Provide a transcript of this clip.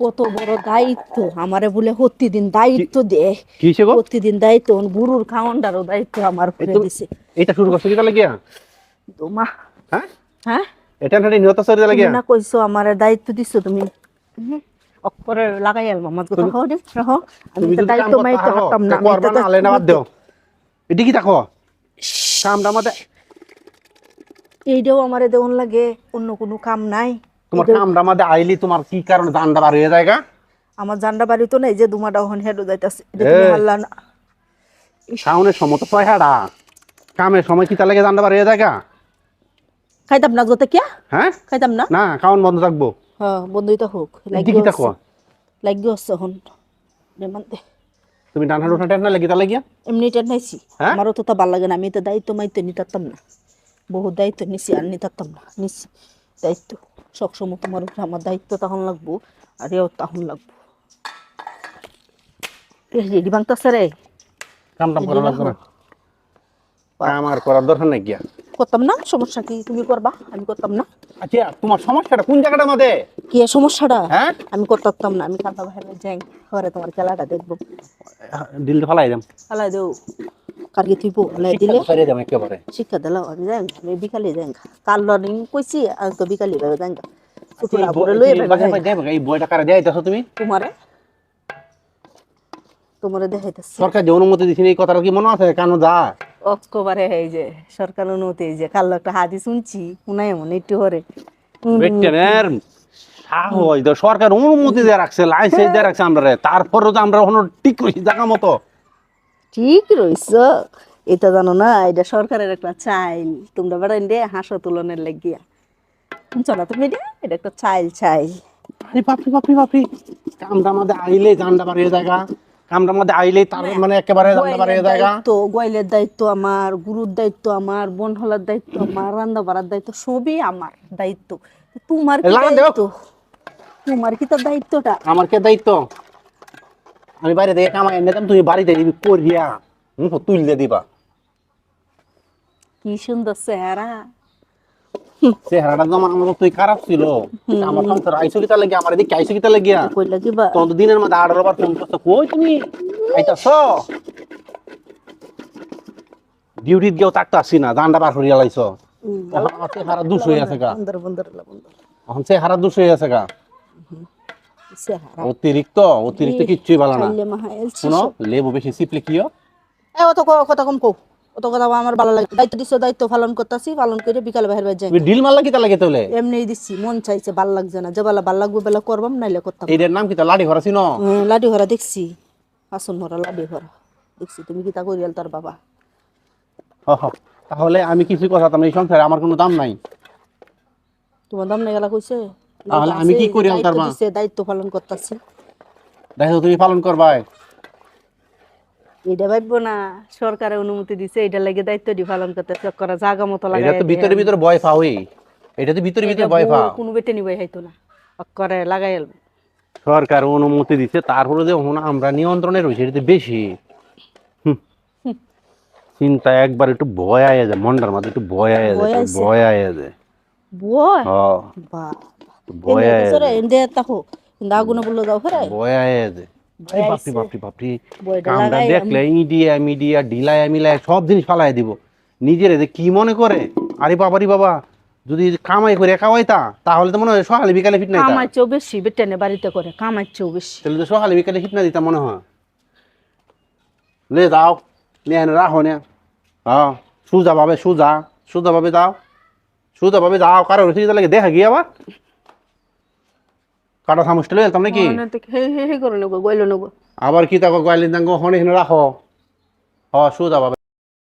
কত বড় দায়িত্ব আমারে বলে প্রতিদিন দায়িত্ব দে। কিসে গো? প্রতিদিন দায়িত্ব গুরুর খাওয়ানটারও দায়িত্ব আমার এই উপরে তুমি দিছে। এটা শুরু করছো কিতা লাগিয়া? তোমা হ্যাঁ, হ্যাঁ এটা নাকি নিহত সরিয়ে তুমি লাগিয়া? না কইছো আমারে দায়িত্ব দিছো তুমি অক্ষরে লাগাই আলবা মাছ কথা তুমি খাও দে রাখো। আমি তুমি তো যদি কাম দায়িত্ব করতে মাইতে হারো হাঁটতাম তে না, আমি করবা তো না, আলে না বাদ দাও। এটি কি দেখো কামটা আমাদের? এইটাও আমারে দেওয়ান লাগে, অন্য কোনো কাম নাই। তোমার এইটাও কামটা আমাদের আইলি তোমার কি কারণে জানটা বার হয়ে জায়গা? আমার জান্ডা বাড়ি তো নাই যে দুমাটা ওখানে হেঁটে যাইতাছে, এটা তুমি এই হারলা না। কাউনের সময় তো ছয় হাড়া, কামের সময় কি তার লাগে জানটা বার হয়ে জায়গা? খাইতাম না গোতে কিয়া হ্যাঁ খাইতাম না। না, কাউন বন্ধ থাকবো। হ্যাঁ বন্ধুই তো হোক এটি লাগিও কি দেখো? আছে, লাগিও আছে এখন মানতে। তুমি ডান হাত উঠাতে না লেগে তা লাগিয়া? এমনি টেনাইছি, হ্যাঁ আমারও তো তা ভাল লাগে না, আমি তো দায়িত্ব মাইতে নিতাম না, বহুত দায়িত্ব নিছি আর নিতাম না, নিছি দায়িত্ব সবসময় তোমার উপরে আমার দায়িত্ব তখন লাগবো, আর এও তখন লাগবো। রেডি ভাঙতেছে রে, কাম টাম করা লাগবে না, কাম আর করার দরকার নাই গিয়া। করতাম না, সমস্যা কি? তুমি করবা, আমি করতাম না। আচ্ছা তোমার সমস্যাটা কোন জায়গাটার মধ্যে? কি এর সমস্যাটা? হ্যাঁ আমি করতাম না, আমি কাঁদা ভাইবে যাই ঘরে তোমার খেলাটা দেখবো। দিল ফালাই দাম, হালাই দেও কারকে তুই হালাই দিলে ফালাই দাম একেবারে। শিক্ষা দিলাম আমি যাই, আমি বিকালে যাই কাল লর্নিং কইছি আর তো বিকালে ভাবে যাই শুকুরা পরে লয়ে ভাবে যাই। এই বইটা কারা দেয়াইতেছো তুমি? তোমারে তোমারে দেখাইতেছি সরকার যে অনুমতি দিছেন এই কথাটা কি মনে আছে কানো যা? অক্টোবরে এই যে সরকার অনুমতি, এই যে কাল একটা হাদি শুনছি শুনাই এমন একটু করে বেটেনের সাহস দাও, সরকার অনুমতি দিয়ে রাখছে, লাইসেন্স দিয়ে রাখছে আমরা, তারপরেও তো আমরা কোনো ঠিক করি জায়গা মতো। ঠিক রইছ। এটা জানো না, এটা সরকারের একটা চাইল, তোমরা বেড়াই দে হাঁস তুলনের লাগিয়া শুনছো না তুমি? এটা একটা চাইল চাইল। আরে বাপরি বাপরি বাপরি, কামটা আমাদের আইলে জানটা বাড়িয়ে জায়গা, কামটা আমাদের আইলে তার মানে একেবারে জানটা বাড়িয়ে জায়গা। গোয়ালের দায়িত্ব আমার, গুরুর দায়িত্ব আমার, বন হলার দায়িত্ব আমার, রান্না বাড়ার দায়িত্ব সবই আমার দায়িত্ব। তোমার কি লাগান দেও। দায়িত্ব? তোমার কি তার দায়িত্বটা? আমার কে দায়িত্ব? আমি বাইরে থেকে কামাই এনে দিতাম, তুমি বাড়িতে দিবি করিয়া মুখ তুললে দিবা। কি সুন্দর চেহারা। চেহারাটা যেমন আমার তুই খারাপ ছিল, আমার সংসার আইসো কিতা লাগিয়া, আমার এদিকে আইসো কিতা লাগিয়া? কই লাগিবা? তখন তো দিনের মধ্যে 18 বার ফোন করছো, কই তুমি আইতাছ? ডিউটিত গিয়েও তাকতে আসছি না, জানটা বার করিয়া লাইছ। তখন আমার চেহারা দুষ হয়ে আছে গা, বন্দর বন্দর বন্দর এখন চেহারা দুষ হয়ে আছে গা। চেহারা অতিরিক্ত অতিরিক্ত কিচ্ছুই ভালো না। খাইলে মাহা এলছি শুনো, লেবু বেশি চিপলে কিও? এ অত কথা কম কও, অত কথা আমার ভালো লাগে। দায়িত্ব দিছো, দায়িত্ব পালন করতেছি, পালন করে বিকালে বাইরে বাইরে যাই। তুমি ডিল মারলা কিতা লাগে তোলে? এমনিই দিচ্ছি, মন চাইছে, ভাল লাগছে না, যে বেলা ভাল লাগবে বেলা করবাম, নাইলে করতাম না। এটার নাম কিতা? লাড়ি ঘরা চিনো? লাডি ভরা দেখছি, আসন ভরা লাডি ভরা দেখছি। তুমি কি তা করিয়াল তার বাবা? হ হ, তাহলে আমি কিছু কথা, তুমি এই সংসারে আমার কোনো দাম নাই, তোমার দাম নাই গেলা কইছে? তাহলে আমি কি করি আলতার মা? দায়িত্ব পালন করতেছে, দেখো তুমি পালন করবাই। এটা ভাববো না সরকারের অনুমতি দিছে, এটা লাগে দায়িত্ব দি পালন করতে করা জায়গা মতো এটা লাগাই তো ভিতরে ভিতরে ভয় পাওই, এটা তো ভিতরে ভিতরে ভয় পাও। কোনো বেটে নিবাই হইতো না, করে লাগাই এলব। সরকার অনুমতি দিচ্ছে, তারপরে যে হন আমরা নিয়ন্ত্রণে রয়েছে, এটা তো বেশি। চিন্তা একবার একটু ভয় আয়া যায়, মনটার মধ্যে একটু ভয় আয়া যায়, একটু ভয় আয়া যায়। বয় হ্যাঁ বা ভয় আয়া যায়, এনে তাকো কিন্তু আগুনে বললো দাও ফেরে ভয় আয়া যায়। আরে বাপরি বাপরি বাপরি, বয়টা কামটা লাগাই দেখলে ইডিয়া মিডিয়া ঢিলায়া মিলায়া সব জিনিস ফালাই দিব। নিজের এদের কি মনে করে? আরে বাবারি বাবা, যদি কামাই করে খাওয়াইতা তাহলে তো মনে হয় সকালে বিকালে ফিট নাই। কামাইছেও বেশি বেটেনে বাড়িতে করে, কামাইছেও বেশি। তাহলে তো সকালে বিকালে ফিট না দিতাম মনে হয়। লে দাও, নিয়ে রাখো নে। হ্যাঁ সুজা ভাবে, সুজা সুজা ভাবে দাও, সুজা ভাবে দাও। কারো রসিদ লাগে দেখা গিয়ে আবার কাটা সামুসটা লয়ে যেতাম নাকি? হে হে হে করে নেবো, গইলো নেবো। আবার কি তাকে গাইলেন দাঙ্গ হনে রাখো। হ সুজা ভাবে।